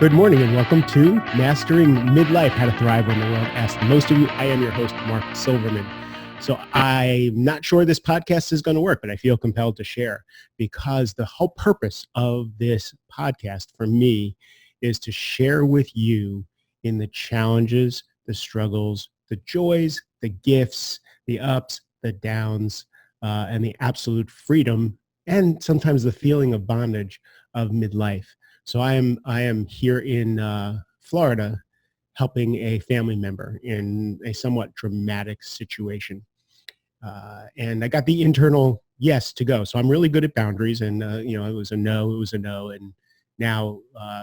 Good morning and welcome to Mastering Midlife, How to Thrive When the World Asks Most of You. I am your host, Mark Silverman. So I'm not sure this podcast is going to work, but I feel compelled to share because the whole purpose of this podcast for me is to share with you in the challenges, the struggles, the joys, the gifts, the ups, the downs, and the absolute freedom and sometimes the feeling of bondage of midlife. So I am here in Florida helping a family member in a somewhat dramatic situation. And I got the internal yes to go. So I'm really good at boundaries and, it was a no. And now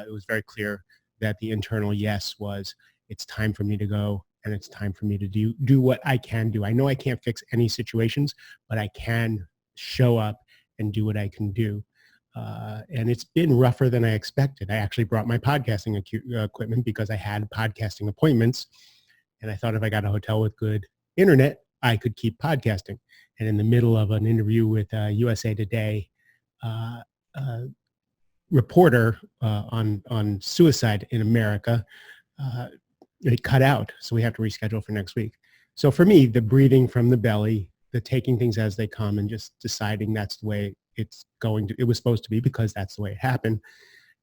it was very clear that the internal yes was it's time for me to go and it's time for me to do what I can do. I know I can't fix any situations, but I can show up and do what I can do. And it's been rougher than I expected. I actually brought my podcasting equipment because I had podcasting appointments. And I thought if I got a hotel with good internet, I could keep podcasting. And in the middle of an interview with USA Today, reporter on suicide in America, it cut out. So we have to reschedule for next week. So for me, the breathing from the belly, the taking things as they come and just deciding that's the way it was supposed to be because that's the way it happened.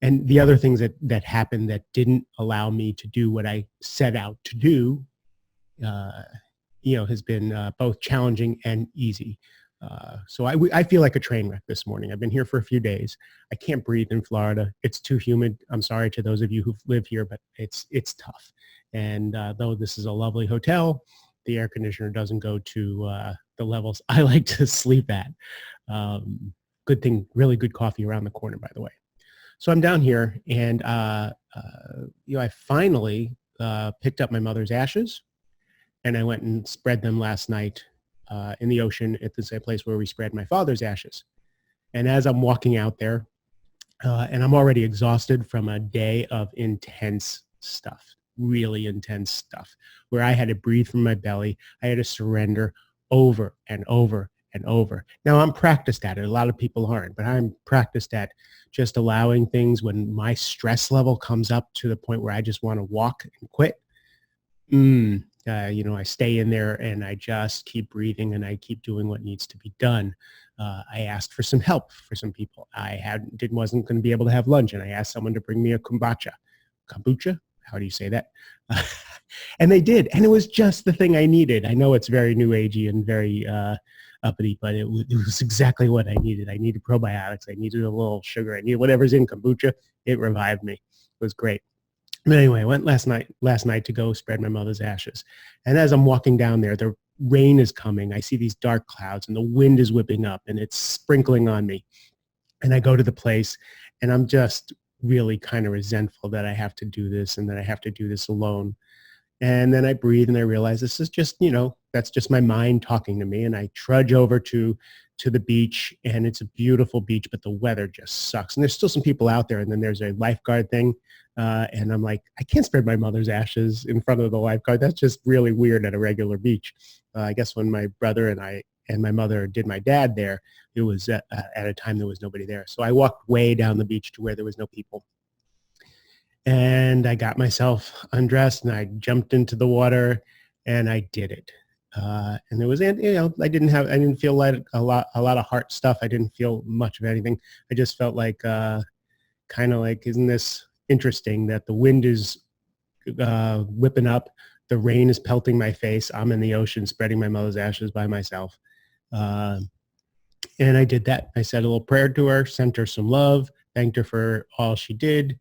And the other things that happened that didn't allow me to do what I set out to do, has been both challenging and easy. So I feel like a train wreck this morning. I've been here for a few days. I can't breathe in Florida. It's too humid. I'm sorry to those of you who live here, but it's tough. And though this is a lovely hotel, the air conditioner doesn't go to the levels I like to sleep at. Good thing, really good coffee around the corner, by the way. So I'm down here and, I finally picked up my mother's ashes and I went and spread them last night in the ocean at the same place where we spread my father's ashes. And as I'm walking out there, and I'm already exhausted from a day of intense stuff, really intense stuff, where I had to breathe from my belly. I had to surrender over and over and over. Now I'm practiced at it. A lot of people aren't, but I'm practiced at just allowing things when my stress level comes up to the point where I just want to walk and quit. I stay in there and I just keep breathing and I keep doing what needs to be done. I asked for some help for some people. I wasn't going to be able to have lunch and I asked someone to bring me a kombucha. Kombucha? How do you say that? And they did. And it was just the thing I needed. I know it's very new agey and very uppity, but it was exactly what I needed. I needed probiotics. I needed a little sugar. I needed whatever's in kombucha. It revived me. It was great. But anyway, I went last night to go spread my mother's ashes. And as I'm walking down there, the rain is coming. I see these dark clouds and the wind is whipping up and it's sprinkling on me. And I go to the place and I'm just really kind of resentful that I have to do this and that I have to do this alone. And then I breathe and I realize this is just, that's just my mind talking to me. And I trudge over to the beach and it's a beautiful beach, but the weather just sucks. And there's still some people out there. And then there's a lifeguard thing. And I'm like, I can't spread my mother's ashes in front of the lifeguard. That's just really weird at a regular beach. I guess when my brother and I and my mother did my dad there, it was at a time there was nobody there. So I walked way down the beach to where there was no people. And I got myself undressed and I jumped into the water and I did it. And it was, I didn't feel like a lot of heart stuff. I didn't feel much of anything. I just felt like, kind of like, isn't this interesting that the wind is whipping up, the rain is pelting my face. I'm in the ocean spreading my mother's ashes by myself. And I did that. I said a little prayer to her, sent her some love, thanked her for all she did,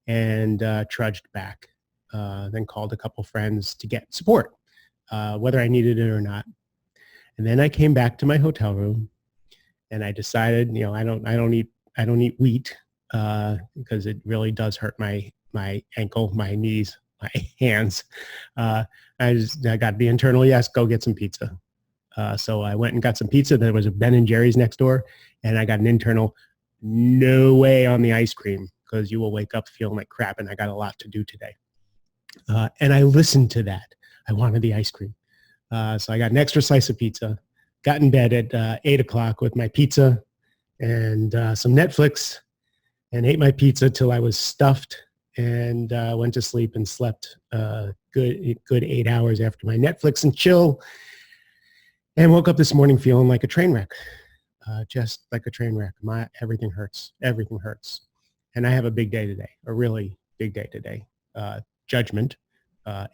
and trudged back. Then called a couple friends to get support, whether I needed it or not. And then I came back to my hotel room, and I decided, I don't eat wheat because it really does hurt my ankle, my knees, my hands. I got the internal yes, go get some pizza. So I went and got some pizza. There was a Ben and Jerry's next door, and I got an internal no way on the ice cream because you will wake up feeling like crap, and I got a lot to do today. And I listened to that. I wanted the ice cream. So I got an extra slice of pizza, got in bed at 8 o'clock with my pizza and some Netflix, and ate my pizza till I was stuffed and went to sleep and slept good 8 hours after my Netflix and chill, and woke up this morning feeling like a train wreck, just like a train wreck. Everything hurts. Everything hurts. And I have a big day today, a really big day today. Judgment,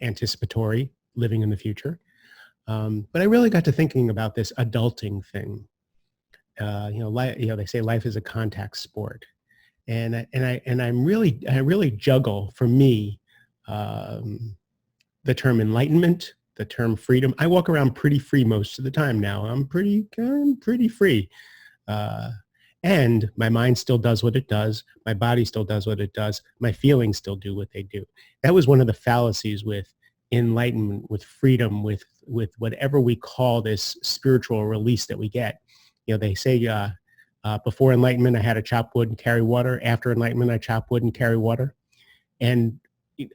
anticipatory, living in the future. But I really got to thinking about this adulting thing. They say life is a contact sport, and I really juggle, for me, the term enlightenment, the term freedom. I walk around pretty free most of the time now. I'm pretty free. And my mind still does what it does. My body still does what it does. My feelings still do what they do. That was one of the fallacies with enlightenment, with freedom, with whatever we call this spiritual release that we get. They say before enlightenment, I had to chop wood and carry water. After enlightenment, I chop wood and carry water. And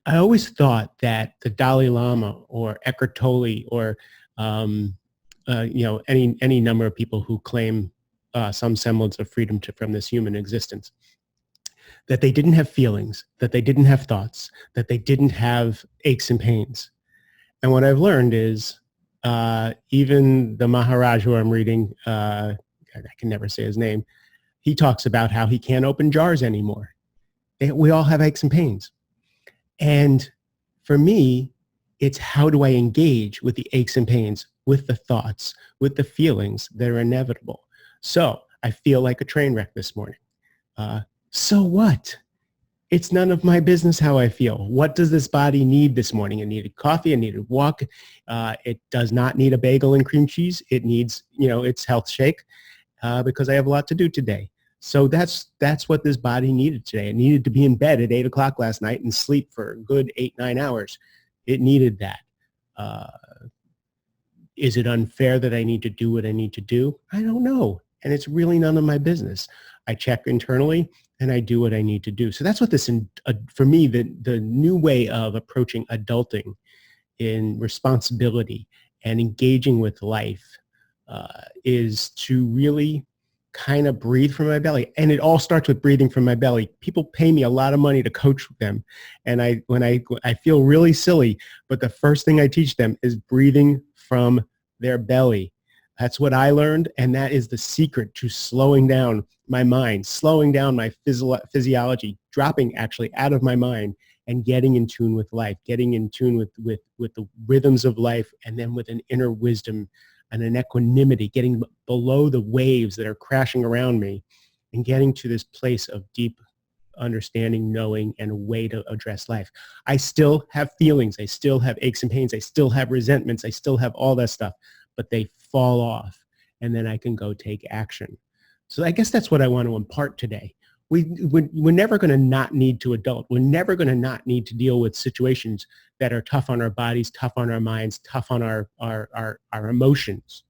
I always thought that the Dalai Lama or Eckhart Tolle or any number of people who claim some semblance of freedom from this human existence, that they didn't have feelings, that they didn't have thoughts, that they didn't have aches and pains. And what I've learned is even the Maharaj who I'm reading, I can never say his name, he talks about how he can't open jars anymore. We all have aches and pains. And for me, it's how do I engage with the aches and pains, with the thoughts, with the feelings that are inevitable. So I feel like a train wreck this morning. So what? It's none of my business how I feel. What does this body need this morning? It needed coffee. It needed walk. It does not need a bagel and cream cheese. It needs, its health shake because I have a lot to do today. So that's what this body needed today. It needed to be in bed at 8 o'clock last night and sleep for a good 8-9 hours. It needed that. Is it unfair that I need to do what I need to do? I don't know. And it's really none of my business. I check internally and I do what I need to do. So that's what this, for me, the new way of approaching adulting in responsibility and engaging with life is to really kind of breathe from my belly. And it all starts with breathing from my belly. People pay me a lot of money to coach them. And I feel really silly, but the first thing I teach them is breathing from their belly. That's what I learned. And that is the secret to slowing down my mind, slowing down my physiology, dropping actually out of my mind and getting in tune with life, getting in tune with the rhythms of life, and then with an inner wisdom and an equanimity, getting below the waves that are crashing around me and getting to this place of deep understanding, knowing, and a way to address life. I still have feelings. I still have aches and pains. I still have resentments. I still have all that stuff, but they fall off, and then I can go take action. So I guess that's what I want to impart today. We're never going to not need to adult. We're never going to not need to deal with situations that are tough on our bodies, tough on our minds, tough on our emotions.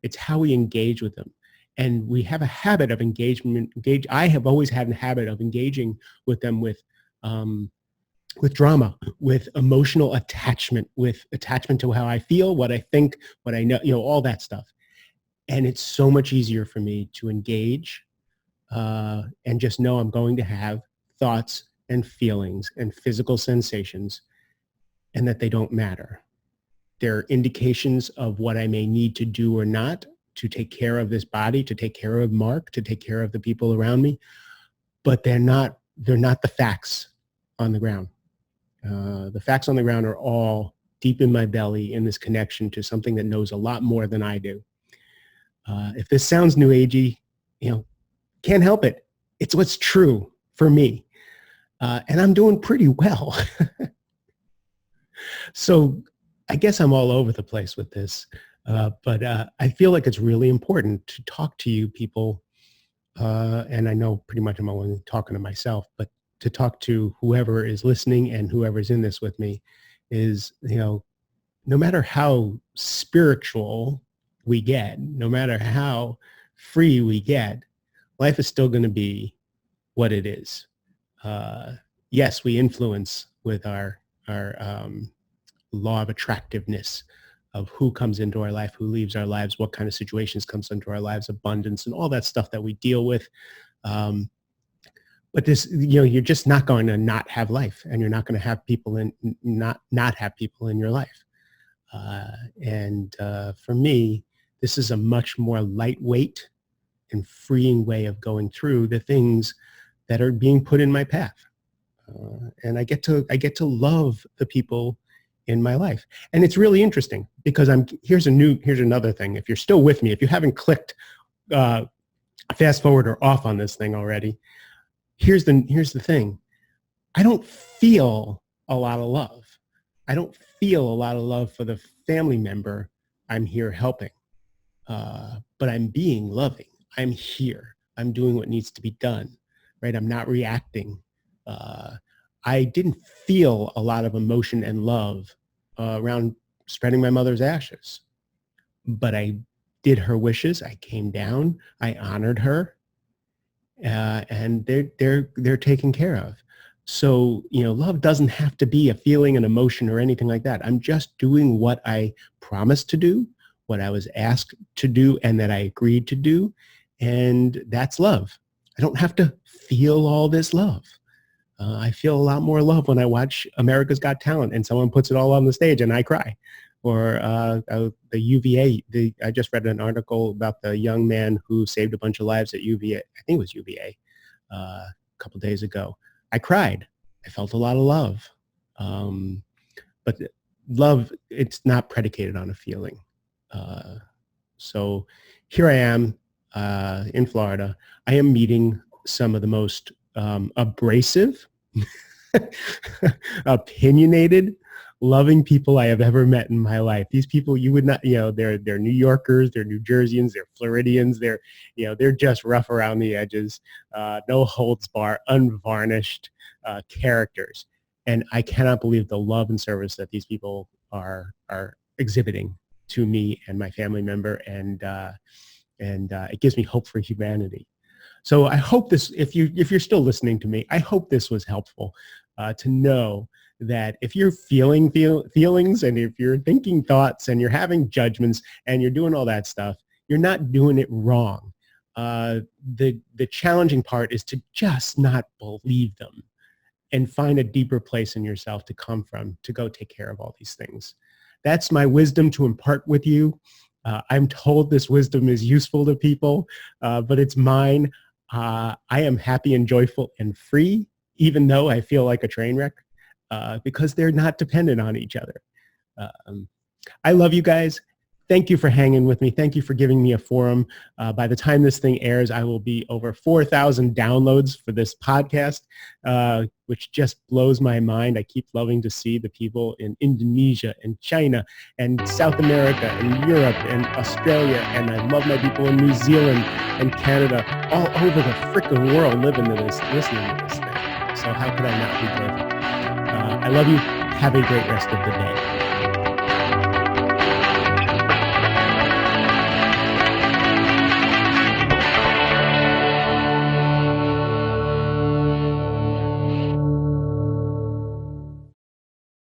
It's how we engage with them. And we have a habit of engagement. I have always had a habit of engaging with them with drama, with emotional attachment, with attachment to how I feel, what I think, what I know, all that stuff. And it's so much easier for me to engage and just know I'm going to have thoughts and feelings and physical sensations, and that they don't matter. They're indications of what I may need to do or not to take care of this body, to take care of Mark, to take care of the people around me, but they're not the facts on the ground. The facts on the ground are all deep in my belly, in this connection to something that knows a lot more than I do. If this sounds new agey, can't help it. It's what's true for me. And I'm doing pretty well. So I guess I'm all over the place with this. But I feel like it's really important to talk to you people. And I know pretty much I'm only talking to myself, but to talk to whoever is listening and whoever's in this with me is, no matter how spiritual we get, no matter how free we get, life is still going to be what it is. Yes, we influence with our law of attractiveness of who comes into our life, who leaves our lives, what kind of situations comes into our lives, abundance, and all that stuff that we deal with. But but this, you're just not going to not have life, and you're not going to have people not have people in your life. For me, this is a much more lightweight and freeing way of going through the things that are being put in my path. And I get to love the people in my life. And it's really interesting because here's another thing. If you're still with me, if you haven't clicked fast forward or off on this thing already, here's the thing. I don't feel a lot of love. I don't feel a lot of love for the family member I'm here helping. But I'm being loving. I'm here. I'm doing what needs to be done, right? I'm not reacting. I didn't feel a lot of emotion and love around spreading my mother's ashes, but I did her wishes. I came down. I honored her, and they're taken care of. So, love doesn't have to be a feeling, an emotion, or anything like that. I'm just doing what I promised to do, what I was asked to do, and that I agreed to do. And that's love. I don't have to feel all this love. I feel a lot more love when I watch America's Got Talent and someone puts it all on the stage and I cry. Or the UVA. I just read an article about the young man who saved a bunch of lives at UVA. I think it was UVA a couple days ago. I cried. I felt a lot of love. But love, it's not predicated on a feeling. So here I am in Florida. I am meeting some of the most abrasive, opinionated, loving people I have ever met in my life. These people you would not, they're New Yorkers, they're New Jerseyans, they're Floridians, they're just rough around the edges, no holds bar, unvarnished characters. And I cannot believe the love and service that these people are exhibiting to me and my family member, and it gives me hope for humanity. So I hope this, if you're still listening to me, I hope this was helpful to know that if you're feeling feelings, and if you're thinking thoughts, and you're having judgments, and you're doing all that stuff, you're not doing it wrong. The challenging part is to just not believe them and find a deeper place in yourself to come from, to go take care of all these things. That's my wisdom to impart with you. I'm told this wisdom is useful to people, but it's mine. I am happy and joyful and free, even though I feel like a train wreck, because they're not dependent on each other. I love you guys. Thank you for hanging with me. Thank you for giving me a forum. By the time this thing airs, I will be over 4,000 downloads for this podcast, which just blows my mind. I keep loving to see the people in Indonesia and China and South America and Europe and Australia. And I love my people in New Zealand and Canada, all over the frickin' world listening to this thing. So how could I not be joyful? I love you. Have a great rest of the day.